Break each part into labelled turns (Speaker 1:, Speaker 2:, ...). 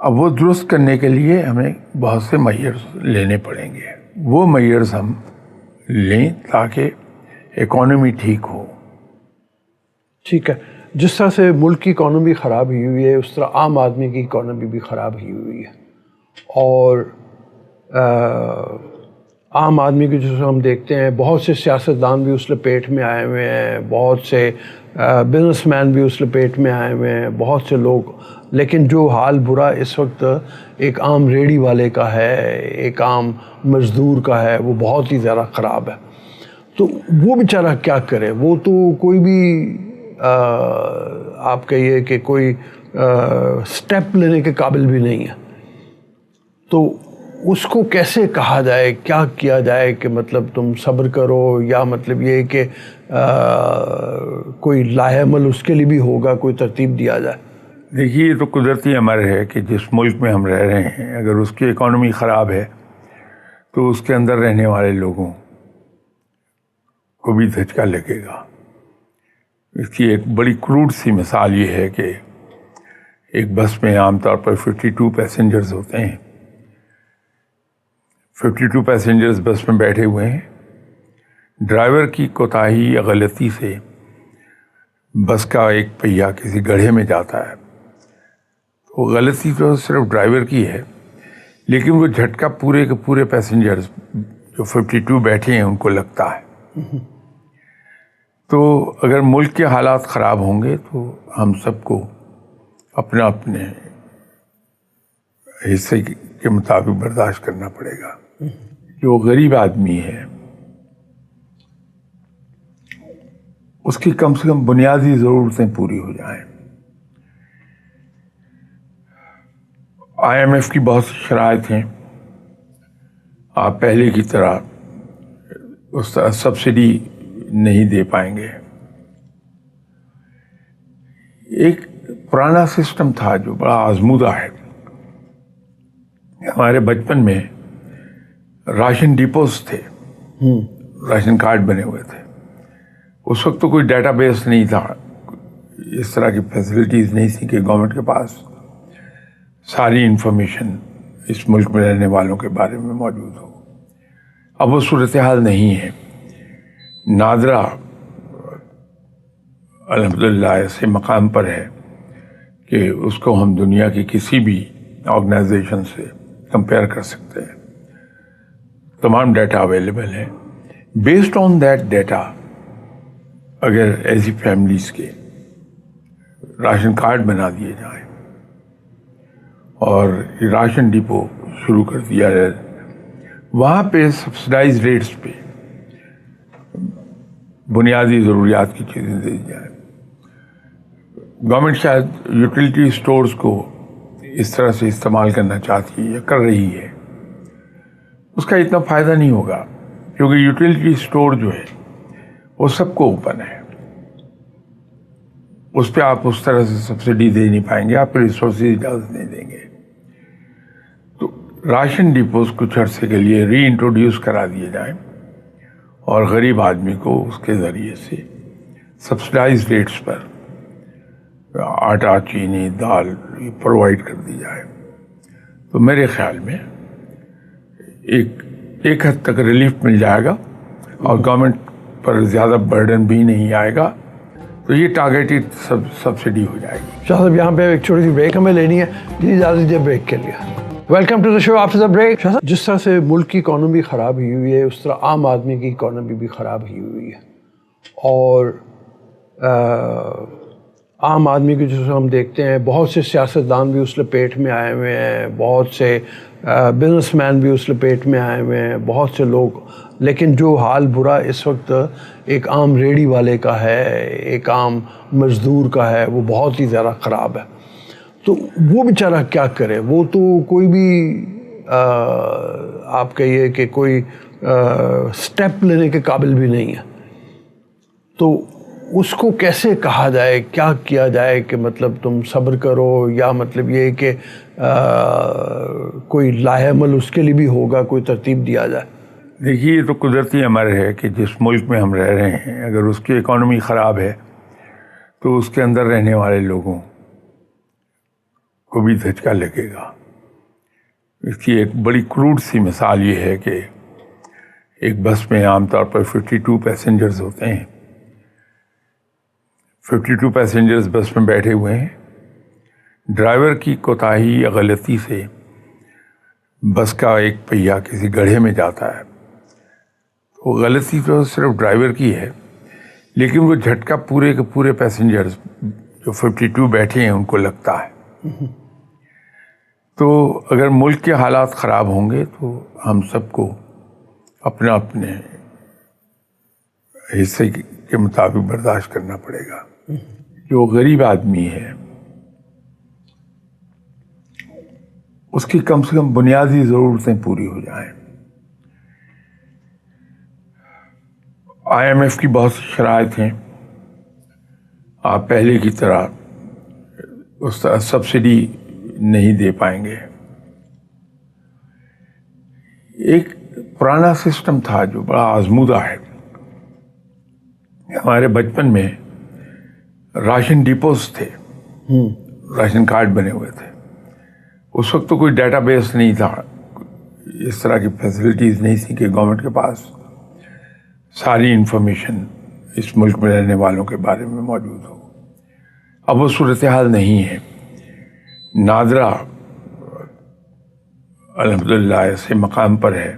Speaker 1: اب وہ درست کرنے کے لیے ہمیں بہت سے میئرز لینے پڑیں گے. وہ میئرز ہم لیں تاکہ اکانومی ٹھیک ہو.
Speaker 2: ٹھیک ہے. جس طرح سے ملک کی اکانومی خراب ہوئی ہے اس طرح عام آدمی کی اکانومی بھی خراب ہوئی ہے. اور عام آدمی کی جیسے ہم دیکھتے ہیں بہت سے سیاستدان بھی اس لپیٹ میں آئے ہوئے ہیں, بہت سے بزنس مین بھی اس لپیٹ میں آئے ہوئے ہیں, بہت سے لوگ. لیکن جو حال برا اس وقت ایک عام ریڑھی والے کا ہے, ایک عام مزدور کا ہے, وہ بہت ہی زیادہ خراب ہے. تو وہ بیچارہ کیا کرے؟ وہ تو کوئی بھی آپ کہیے کہ کوئی سٹیپ لینے کے قابل بھی نہیں ہے. تو اس کو کیسے کہا جائے, کیا کیا جائے کہ مطلب تم صبر کرو, یا مطلب یہ کہ کوئی لاہ عمل اس کے لیے بھی ہوگا, کوئی ترتیب دیا جائے؟
Speaker 1: دیکھیے یہ تو قدرتی امر ہے کہ جس ملک میں ہم رہ رہے ہیں اگر اس کی اکانومی خراب ہے تو اس کے اندر رہنے والے لوگوں کو بھی دھچکا لگے گا. اس کی ایک بڑی کروڈ سی مثال یہ ہے کہ ایک بس میں عام طور پر 52 پیسنجرز ہوتے ہیں. 52 پیسنجرز بس میں بیٹھے ہوئے ہیں. ڈرائیور کی کوتاہی یا غلطی سے بس کا ایک پہیہ کسی گڑھے میں جاتا ہے. وہ غلطی تو صرف ڈرائیور کی ہے, لیکن وہ جھٹکا پورے کے پورے پیسنجرز جو 52 بیٹھے ہیں ان کو لگتا ہے. تو اگر ملک کے حالات خراب ہوں گے تو ہم سب کو اپنا اپنے حصے کے مطابق برداشت کرنا پڑے گا. جو غریب آدمی ہے اس کی کم سے کم بنیادی ضرورتیں پوری ہو جائیں. IMF کی بہت سی شرائط ہیں. آپ پہلے کی طرح اس طرح سبسڈی نہیں دے پائیں گے. ایک پرانا سسٹم تھا جو بڑا آزمودہ ہے. ہمارے بچپن میں راشن ڈپوز تھے, راشن کارڈ بنے ہوئے تھے. اس وقت تو کوئی ڈیٹا بیس نہیں تھا, اس طرح کی فیسلٹیز نہیں تھی کہ گورنمنٹ کے پاس ساری انفارمیشن اس ملک میں رہنے والوں کے بارے میں موجود ہو. اب وہ صورتحال نہیں ہے. نادرا الحمدللہ ایسے مقام پر ہے کہ اس کو ہم دنیا کی کسی بھی آرگنائزیشن سے کمپیئر کر سکتے ہیں. تمام ڈیٹا اویلیبل ہے. بیسڈ آن دیٹ ڈیٹا اگر ایسی فیملیز کے راشن کارڈ بنا دیے جائیں اور راشن ڈپو شروع کر دیا جائے, وہاں پہ سبسڈائز ریٹس پہ بنیادی ضروریات کی چیزیں دی جائیں. گورنمنٹ شاید یوٹیلیٹی اسٹورز کو اس طرح سے استعمال کرنا چاہتی ہے یا کر رہی ہے. اس کا اتنا فائدہ نہیں ہوگا کیونکہ یوٹیلیٹی اسٹور جو ہے وہ سب کو اوپن ہے. اس پہ آپ اس طرح سے سبسڈی دے نہیں پائیں گے, آپ ریسورسز اجازت نہیں دیں گے. تو راشن ڈپوز کچھ عرصے کے لیے ری انٹروڈیوس کرا دیے جائیں اور غریب آدمی کو اس کے ذریعے سے سبسڈائز ریٹس پر آٹا, چینی, دال پرووائڈ کر دی جائے. تو میرے خیال میں ایک حد تک ریلیف مل جائے گا اور گورنمنٹ پر زیادہ برڈن بھی نہیں آئے گا. تو یہ ٹارگیٹڈ سبسڈی ہو جائے گی.
Speaker 2: شاہ صاحب یہاں پہ ایک چھوٹی سی بریک ہمیں لینی ہے, جی اجازت دیجیے بریک کے لیے. Welcome to the show after the break. Shah صاحب جس طرح سے ملک کی اکانومی خراب ہوئی ہے اس طرح عام آدمی کی اکانومی بھی خراب ہوئی ہے. اور عام آدمی کی جیسے ہم دیکھتے ہیں بہت سے سیاستدان بھی اس لپیٹ میں آئے ہوئے ہیں, بہت سے بزنس مین بھی اس لپیٹ میں آئے ہوئے ہیں, بہت سے لوگ. لیکن جو حال برا اس وقت ایک عام ریڑھی والے کا ہے, ایک عام مزدور کا ہے, وہ بہت ہی زیادہ خراب ہے. تو وہ بیچارہ کیا کرے؟ وہ تو کوئی بھی آپ کہیے کہ کوئی سٹیپ لینے کے قابل بھی نہیں ہے. تو اس کو کیسے کہا جائے, کیا کیا جائے کہ مطلب تم صبر کرو, یا مطلب یہ کہ کوئی لاہ عمل اس کے لیے بھی ہوگا, کوئی ترتیب دیا جائے؟
Speaker 1: دیکھیے یہ تو قدرتی امر ہے کہ جس ملک میں ہم رہ رہے ہیں اگر اس کی اکانومی خراب ہے تو اس کے اندر رہنے والے لوگوں کو بھی دھچکا لگے گا. اس کی ایک بڑی کروڈ سی مثال یہ ہے کہ ایک بس میں عام طور پر 52 پیسنجرز ہوتے ہیں. 52 پیسنجرز بس میں بیٹھے ہوئے ہیں. ڈرائیور کی کوتاہی یا غلطی سے بس کا ایک پہیہ کسی گڑھے میں جاتا ہے. تو غلطی تو صرف ڈرائیور کی ہے، لیکن وہ جھٹکا پورے کے پورے پیسنجرز جو 52 بیٹھے ہیں ان کو لگتا ہے. تو اگر ملک کے حالات خراب ہوں گے تو ہم سب کو اپنے حصے کے مطابق برداشت کرنا پڑے گا. جو غریب آدمی ہے اس کی کم سے کم بنیادی ضرورتیں پوری ہو جائیں. IMF کی بہت سی شرائط ہیں. آپ پہلے کی طرح اس طرح سبسڈی نہیں دے پائیں گے. ایک پرانا سسٹم تھا جو بڑا آزمودہ ہے. ہمارے بچپن میں راشن ڈپوز تھے، راشن کارڈ بنے ہوئے تھے. اس وقت تو کوئی ڈیٹا بیس نہیں تھا، اس طرح کی فیسلٹیز نہیں تھی کہ گورنمنٹ کے پاس ساری انفارمیشن اس ملک میں رہنے والوں کے بارے میں موجود ہو. اب وہ صورتحال نہیں ہے. نادرا الحمدللہ ایسے مقام پر ہے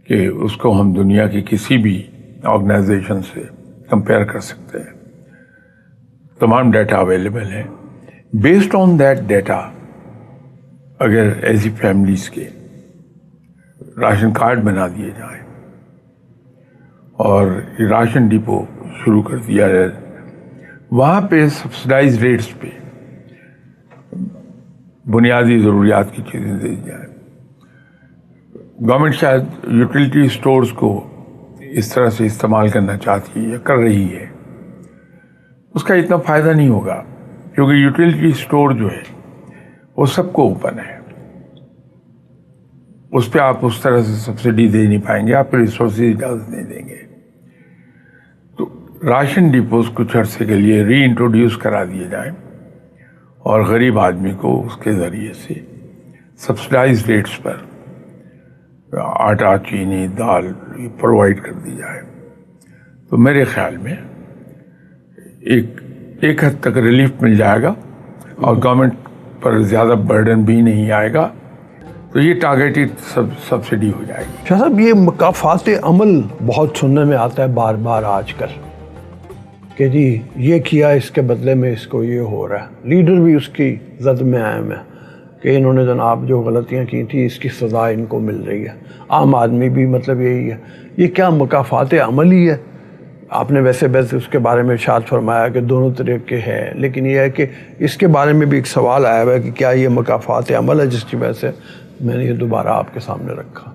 Speaker 1: کہ اس کو ہم دنیا کی کسی بھی آرگنائزیشن سے کمپیئر کر سکتے ہیں. تمام ڈیٹا اویلیبل ہے. بیسڈ آن دیٹ ڈیٹا اگر ایسی فیملیز کے راشن کارڈ بنا دیے جائیں اور راشن ڈپو شروع کر دیا جائے، وہاں پہ سبسڈائز ریٹس پہ بنیادی ضروریات کی چیزیں دی جائیں. گورنمنٹ شاید یوٹیلیٹی اسٹورز کو اس طرح سے استعمال کرنا چاہتی ہے یا کر رہی ہے. اس کا اتنا فائدہ نہیں ہوگا کیونکہ یوٹیلیٹی اسٹور جو ہے وہ سب کو اوپن ہے. اس پہ آپ اس طرح سے سبسڈی دے نہیں پائیں گے، آپ ریسورسز اجازت نہیں دیں گے. تو راشن ڈپوز کچھ عرصے کے لیے ری انٹروڈیوس کرا دیے جائیں اور غریب آدمی کو اس کے ذریعے سے سبسڈائز ریٹس پر آٹا، چینی، دال پرووائڈ کر دی جائے. تو میرے خیال میں ایک حد تک ریلیف مل جائے گا اور گورنمنٹ پر زیادہ برڈن بھی نہیں آئے گا. تو یہ ٹارگیٹڈ سبسڈی ہو جائے گی.
Speaker 2: شاہ صاحب، یہ مکافات عمل بہت سننے میں آتا ہے بار بار آج کل کہ جی یہ کیا، اس کے بدلے میں اس کو یہ ہو رہا ہے. لیڈر بھی اس کی زد میں آئے ہیں کہ انہوں نے جناب جو غلطیاں کی تھیں اس کی سزا ان کو مل رہی ہے. عام آدمی بھی مطلب یہی ہے. یہ کیا مکافات عمل ہی ہے؟ آپ نے ویسے اس کے بارے میں ارشاد فرمایا کہ دونوں طریقے ہیں، لیکن یہ ہے کہ اس کے بارے میں بھی ایک سوال آیا ہوا ہے کہ کیا یہ مکافات عمل ہے، جس کی وجہ سے میں نے یہ دوبارہ آپ کے سامنے رکھا.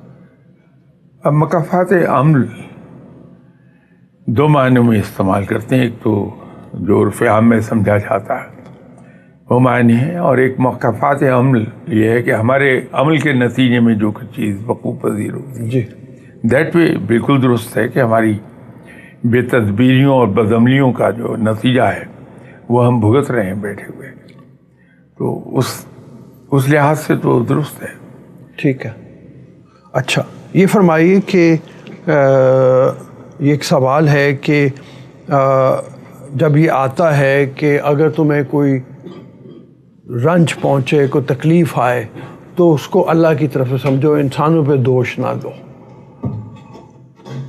Speaker 1: اب مکافات عمل دو معنوں میں استعمال کرتے ہیں. ایک تو جو عرف عام میں سمجھا جاتا ہے وہ معنی ہے، اور ایک مکافات عمل یہ ہے کہ ہمارے عمل کے نتیجے میں جو کچھ چیز وقوع پذیر ہوتی ہے.
Speaker 2: جی،
Speaker 1: دیٹ وے بالکل درست ہے کہ ہماری بے تدبیریوں اور بدعملیوں کا جو نتیجہ ہے وہ ہم بھگت رہے ہیں بیٹھے ہوئے. تو اس لحاظ سے تو درست ہے.
Speaker 2: ٹھیک ہے. اچھا، یہ فرمائیے کہ یہ ایک سوال ہے کہ جب یہ آتا ہے کہ اگر تمہیں کوئی رنج پہنچے، کوئی تکلیف آئے تو اس کو اللہ کی طرف سے سمجھو، انسانوں پہ دوش نہ دو.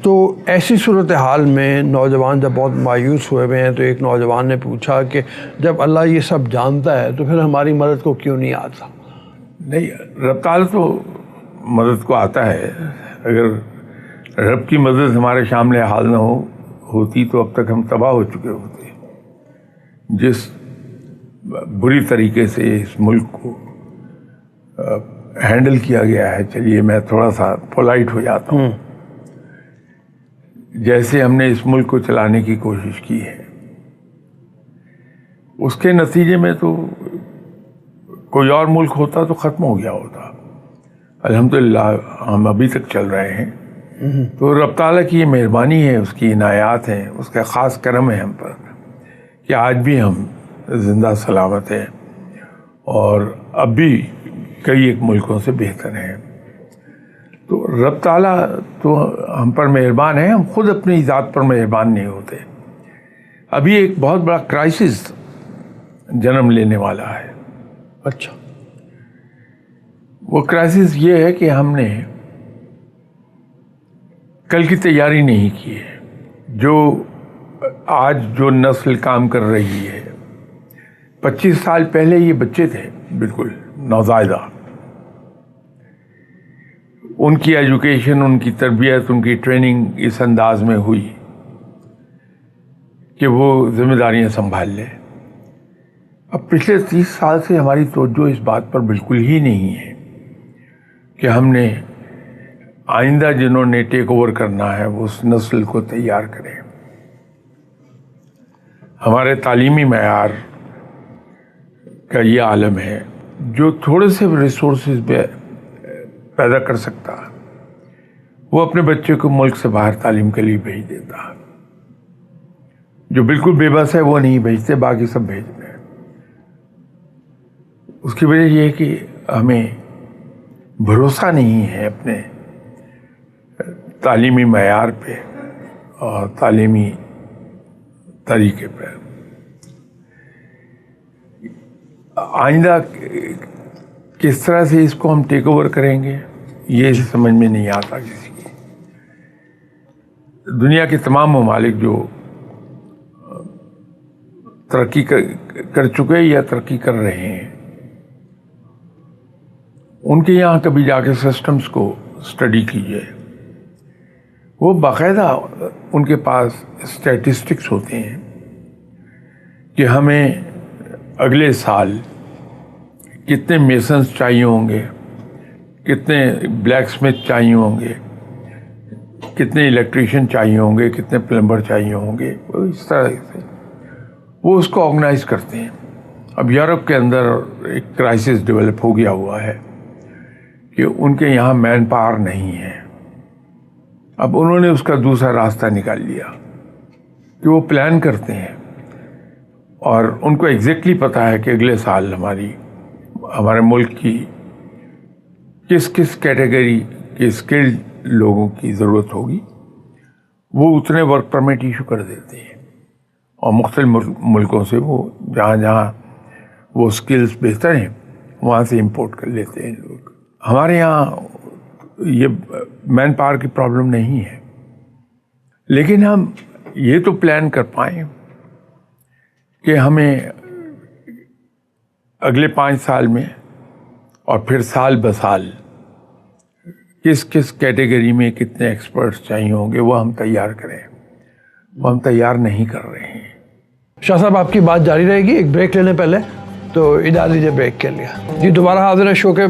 Speaker 2: تو ایسی صورتحال میں نوجوان جب بہت مایوس ہوئے ہوئے ہیں تو ایک نوجوان نے پوچھا کہ جب اللہ یہ سب جانتا ہے تو پھر ہماری مدد کو کیوں نہیں آتا؟
Speaker 1: نہیں، رب تعالیٰ تو مدد کو آتا ہے. اگر رب کی مدد ہمارے شامل حال نہ ہوتی تو اب تک ہم تباہ ہو چکے ہوتے. جس بری طریقے سے اس ملک کو ہینڈل کیا گیا ہے، چلیے میں تھوڑا سا پولائٹ ہو جاتا ہوں، جیسے ہم نے اس ملک کو چلانے کی کوشش کی ہے، اس کے نتیجے میں تو کوئی اور ملک ہوتا تو ختم ہو گیا ہوتا. الحمدللہ ہم ابھی تک چل رہے ہیں. تو رب تعالیٰ کی یہ مہربانی ہے، اس کی عنایات ہیں، اس کا خاص کرم ہے ہم پر کہ آج بھی ہم زندہ سلامت ہیں اور اب بھی کئی ایک ملکوں سے بہتر ہیں. تو رب تعالیٰ تو ہم پر مہربان ہے، ہم خود اپنی ذات پر مہربان نہیں ہوتے. ابھی ایک بہت بڑا کرائسس جنم لینے والا ہے.
Speaker 2: اچھا.
Speaker 1: وہ کرائسس یہ ہے کہ ہم نے کل کی تیاری نہیں کی ہے. جو آج جو نسل کام کر رہی ہے، 25 سال پہلے یہ بچے تھے بالکل نوزائیدہ. ان کی ایجوکیشن، ان کی تربیت، ان کی ٹریننگ اس انداز میں ہوئی کہ وہ ذمہ داریاں سنبھال لیں. اب پچھلے 30 سال سے ہماری توجہ اس بات پر بالکل ہی نہیں ہے کہ ہم نے آئندہ جنہوں نے ٹیک اوور کرنا ہے وہ اس نسل کو تیار کریں. ہمارے تعلیمی معیار کا یہ عالم ہے جو تھوڑے سے ریسورسز پیدا کر سکتا ہے وہ اپنے بچے کو ملک سے باہر تعلیم کے لیے بھیج دیتا ہے. جو بالکل بے بس ہے وہ نہیں بھیجتے، باقی سب بھیج رہے ہیں. اس کی وجہ یہ ہے کہ ہمیں بھروسہ نہیں ہے اپنے تعلیمی معیار پہ اور تعلیمی طریقے پہ. آئندہ کس طرح سے اس کو ہم ٹیک اوور کریں گے یہ سمجھ میں نہیں آتا کسی کی. دنیا کے تمام ممالک جو ترقی کر چکے یا ترقی کر رہے ہیں، ان کے یہاں کبھی جا کے سسٹمز کو اسٹڈی کیجیے. وہ باقاعدہ ان کے پاس اسٹیٹسٹکس ہوتے ہیں کہ ہمیں اگلے سال کتنے میسنز چاہیے ہوں گے، کتنے بلیک اسمتھ چاہیے ہوں گے، کتنے الیکٹریشین چاہیے ہوں گے، کتنے پلمبر چاہیے ہوں گے. اس طرح سے وہ اس کو آرگنائز کرتے ہیں. اب یورپ کے اندر ایک کرائسس ڈیولپ ہو گیا ہوا ہے کہ ان کے یہاں مین پاور نہیں ہے. اب انہوں نے اس کا دوسرا راستہ نکال لیا کہ وہ پلان کرتے ہیں اور ان کو ایگزیکٹلی پتہ ہے کہ اگلے سال ہمارے ملک کی کس کیٹیگری کے اسکلڈ لوگوں کی ضرورت ہوگی. وہ اتنے ورک پرمٹ ایشو کر دیتے ہیں اور مختلف ملکوں سے وہ جہاں وہ اسکلز بہتر ہیں وہاں سے امپورٹ کر لیتے ہیں لوگ. ہمارے یہاں یہ مین پاور کی پرابلم نہیں ہے، لیکن ہم یہ تو پلان کر پائیں کہ ہمیں اگلے 5 سال میں اور پھر سال بسال کس کیٹیگری میں کتنے ایکسپرٹس چاہیے ہوں گے وہ ہم تیار کریں. وہ ہم تیار نہیں کر رہے ہیں.
Speaker 2: شاہ صاحب آپ کی بات جاری رہے گی، ایک بریک لینے پہلے تو اجازت دیجیے بریک کے لیے. جی دوبارہ حاضر ہے شو کے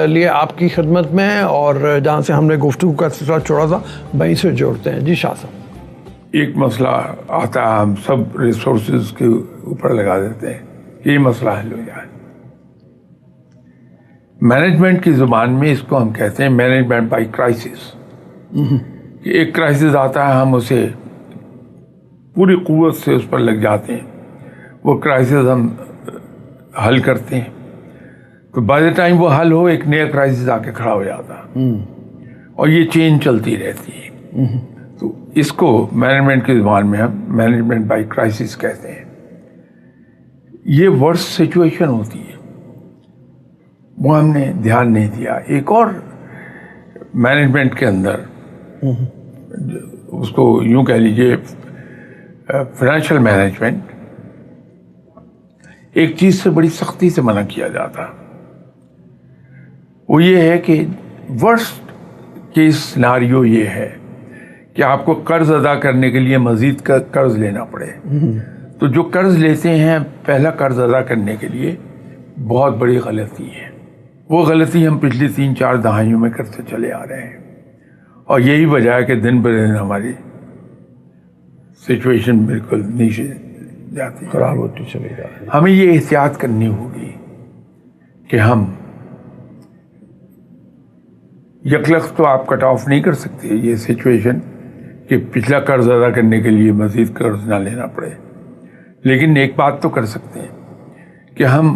Speaker 2: لیے آپ کی خدمت میں، اور جہاں سے ہم نے گفتگو کا سلسلہ چھوڑا تھا وہیں سے جوڑتے ہیں. جی شاہ صاحب.
Speaker 1: ایک مسئلہ آتا ہے، ہم سب ریسورسز کے اوپر لگا دیتے ہیں کہ یہ مسئلہ حل ہو جائے. مینجمنٹ کی زبان میں اس کو ہم کہتے ہیں مینجمنٹ بائی کرائسس. کہ ایک کرائسس آتا ہے، ہم اسے پوری قوت سے اس پر لگ جاتے ہیں، وہ کرائسس ہم حل کرتے ہیں، تو بائی دا ٹائم وہ حل ہو ایک نیا کرائسس آ کے کھڑا ہو جاتا ہے اور یہ چین چلتی رہتی ہے. تو اس کو مینجمنٹ کی زبان میں ہم مینجمنٹ بائی کرائسس کہتے ہیں. یہ ورسٹ سچویشن ہوتی ہے، وہ ہم نے دھیان نہیں دیا. ایک اور مینجمنٹ کے اندر اس کو یوں کہہ لیجیے فائنینشیل مینجمنٹ، ایک چیز سے بڑی سختی سے منع کیا جاتا. وہ یہ ہے کہ ورسٹ کیس سیناریو یہ ہے کہ آپ کو قرض ادا کرنے کے لیے مزید کا قرض لینا پڑے. تو جو قرض لیتے ہیں پہلا قرض ادا کرنے کے لیے بہت بڑی غلطی ہے. وہ غلطی ہم پچھلی 3-4 دہائیوں میں کرتے چلے آ رہے ہیں، اور یہی وجہ ہے کہ دن بدن ہماری سچویشن بالکل نیچے جاتی
Speaker 2: خراب ہوتی چلی جا رہی ہے.
Speaker 1: ہمیں یہ احتیاط کرنی ہوگی کہ ہم یکلخت تو آپ کٹ آف نہیں کر سکتے یہ سچویشن کہ پچھلا قرض ادا کرنے کے لیے مزید قرض نہ لینا پڑے، لیکن ایک بات تو کر سکتے ہیں کہ ہم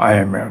Speaker 1: IMF,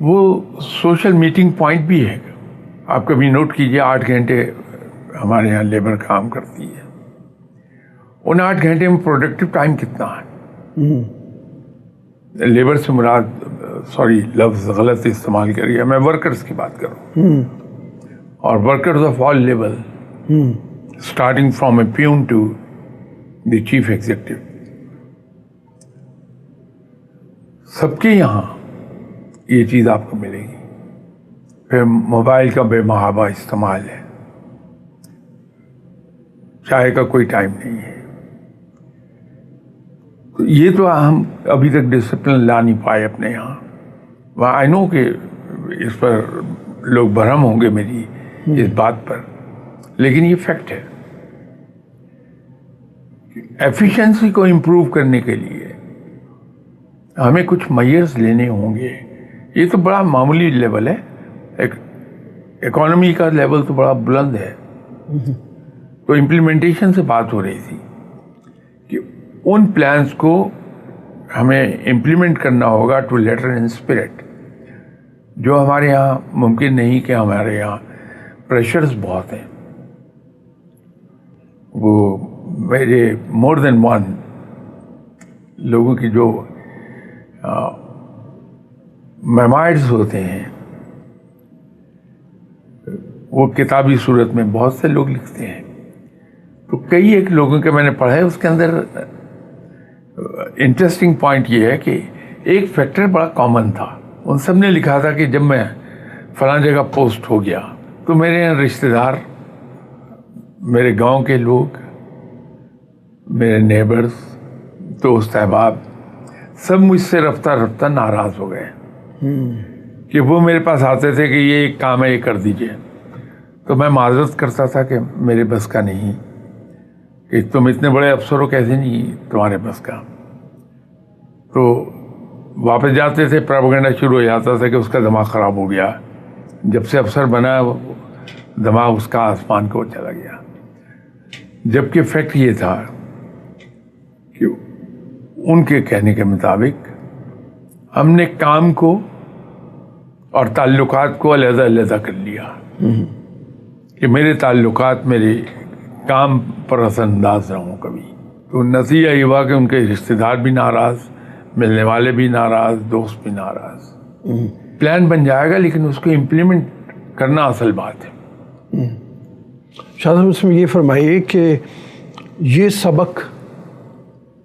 Speaker 1: وہ سوشل میٹنگ پوائنٹ بھی ہے. آپ کبھی نوٹ کیجئے 8 گھنٹے ہمارے یہاں لیبر کام کرتی ہے. ان 8 گھنٹے میں پروڈکٹیو ٹائم کتنا ہے؟ لیبر سے مراد سوری لفظ غلط استعمال کریے، میں ورکرز کی بات کروں. اور workers of all level starting from a peon to the chief executive, سب کے یہاں یہ چیز آپ کو ملے گی. پھر موبائل کا بے محابہ استعمال ہے، چائے کا کوئی ٹائم نہیں ہے. تو یہ تو ہم ابھی تک ڈسپلن لا نہیں پائے اپنے یہاں. آئی نو کہ اس پر لوگ برہم ہوں گے میری اس بات پر، لیکن یہ فیکٹ ہے. ایفیشنسی کو امپروو کرنے کے لیے ہمیں کچھ میئرز لینے ہوں گے. یہ تو بڑا معمولی لیول ہے، اکانومی کا لیول تو بڑا بلند ہے. تو امپلیمنٹیشن سے بات ہو رہی تھی کہ ان پلانز کو ہمیں امپلیمنٹ کرنا ہوگا ٹو لیٹر ان اسپرٹ، جو ہمارے یہاں ممکن نہیں کہ ہمارے یہاں پریشرز بہت ہیں. وہ میرے مور دین ون لوگوں کی جو میمائرز ہوتے ہیں وہ کتابی صورت میں بہت سے لوگ لکھتے ہیں. تو کئی ایک لوگوں کے میں نے پڑھا ہے، اس کے اندر انٹرسٹنگ پوائنٹ یہ ہے کہ ایک فیکٹر بڑا کامن تھا. ان سب نے لکھا تھا کہ جب میں فلاں جگہ پوسٹ ہو گیا تو میرے یہاں رشتہ دار، میرے گاؤں کے لوگ، میرے نیبرز، دوست احباب سب مجھ سے رفتہ رفتہ ناراض ہو گئے کہ وہ میرے پاس آتے تھے کہ یہ ایک کام ہے، یہ کر دیجئے. تو میں معذرت کرتا تھا کہ میرے بس کا نہیں، کہ تم اتنے بڑے افسر ہو، کیسے نہیں تمہارے بس کا. تو واپس جاتے تھے، پروپیگنڈا شروع ہو جاتا تھا کہ اس کا دماغ خراب ہو گیا، جب سے افسر بنا دماغ اس کا آسمان کو چلا گیا. جبکہ فیکٹ یہ تھا کہ ان کے کہنے کے مطابق ہم نے کام کو اور تعلقات کو علیحدہ علیحدہ کر لیا کہ میرے تعلقات میرے کام پر اثر انداز نہ ہوں کبھی. تو نتیجہ یہ ہوا کہ ان کے رشتہ دار بھی ناراض، ملنے والے بھی ناراض، دوست بھی ناراض. پلان بن جائے گا لیکن اس کو امپلیمنٹ کرنا اصل بات ہے.
Speaker 2: شاہ صاحب اس میں یہ فرمائیے کہ یہ سبق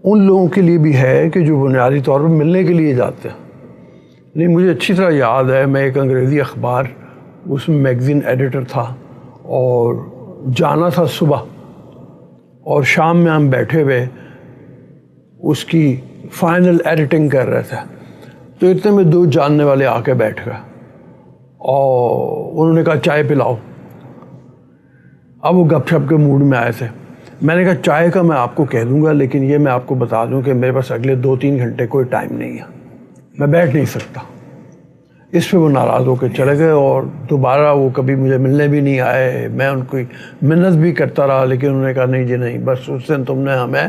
Speaker 2: ان لوگوں کے لیے بھی ہے کہ جو بنیادی طور پر ملنے کے لیے جاتے ہیں. نہیں، مجھے اچھی طرح یاد ہے، میں ایک انگریزی اخبار اس میں میگزین ایڈیٹر تھا اور جانا تھا صبح، اور شام میں ہم بیٹھے ہوئے اس کی فائنل ایڈیٹنگ کر رہے تھے. تو اتنے میں 2 جاننے والے آ کے بیٹھ گئے اور انہوں نے کہا چائے پلاؤ. اب وہ گپ شپ کے موڈ میں آئے تھے. میں نے کہا چائے کا میں آپ کو کہہ دوں گا، لیکن یہ میں آپ کو بتا دوں کہ میرے پاس اگلے 2-3 گھنٹے کوئی ٹائم نہیں ہے، میں بیٹھ نہیں سکتا. اس پہ وہ ناراض ہو کے چلے گئے اور دوبارہ وہ کبھی مجھے ملنے بھی نہیں آئے. میں ان کی منت بھی کرتا رہا، لیکن انہوں نے کہا نہیں جی نہیں، بس اس دن تم نے ہمیں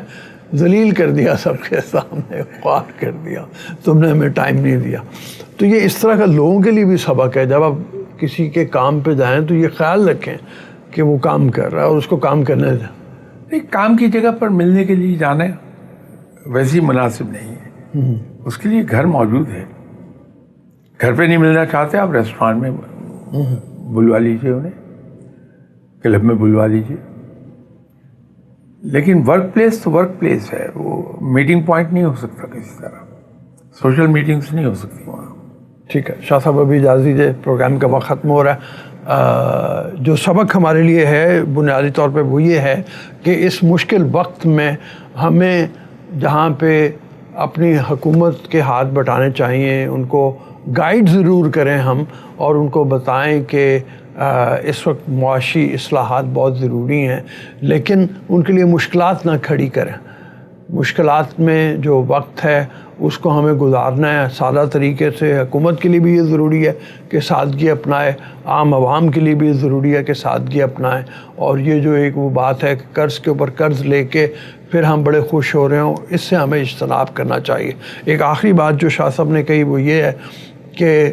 Speaker 2: ذلیل کر دیا، سب کے سامنے خوار کر دیا، تم نے ہمیں ٹائم نہیں دیا. تو یہ اس طرح کا لوگوں کے لیے بھی سبق ہے. جب آپ کسی کے کام پہ جائیں تو یہ خیال رکھیں کہ وہ کام کر رہا ہے اور اس کو کام کرنے دیں.
Speaker 1: کام کی جگہ پر ملنے کے لیے جانا ویسے مناسب نہیں ہے. اس کے لیے گھر موجود ہے. گھر پہ نہیں ملنا چاہتے آپ ریسٹورانٹ میں بلوا لیجیے، انہیں کلب میں بلوا لیجیے. لیکن ورک پلیس تو ورک پلیس ہے، وہ میٹنگ پوائنٹ نہیں ہو سکتا کسی طرح. سوشل میٹنگز نہیں ہو سکتی وہاں.
Speaker 2: ٹھیک ہے شاہ صاحب، ابھی اجازت دیجیے، پروگرام کا وقت ختم ہو رہا ہے. جو سبق ہمارے لیے ہے بنیادی طور پہ وہ یہ ہے کہ اس مشکل وقت میں ہمیں جہاں پہ اپنی حکومت کے ہاتھ بٹانے چاہیے، ان کو گائیڈ ضرور کریں ہم، اور ان کو بتائیں کہ اس وقت معاشی اصلاحات بہت ضروری ہیں، لیکن ان کے لیے مشکلات نہ کھڑی کریں. مشکلات میں جو وقت ہے اس کو ہمیں گزارنا ہے سادہ طریقے سے. حکومت کے لیے بھی یہ ضروری ہے کہ سادگی اپنائے، عام عوام کے لیے بھی ضروری ہے کہ سادگی اپنائیں. اور یہ جو ایک وہ بات ہے کہ قرض کے اوپر قرض لے کے پھر ہم بڑے خوش ہو رہے ہوں، اس سے ہمیں اجتناب کرنا چاہیے. ایک آخری بات جو شاہ صاحب نے کہی وہ یہ ہے کہ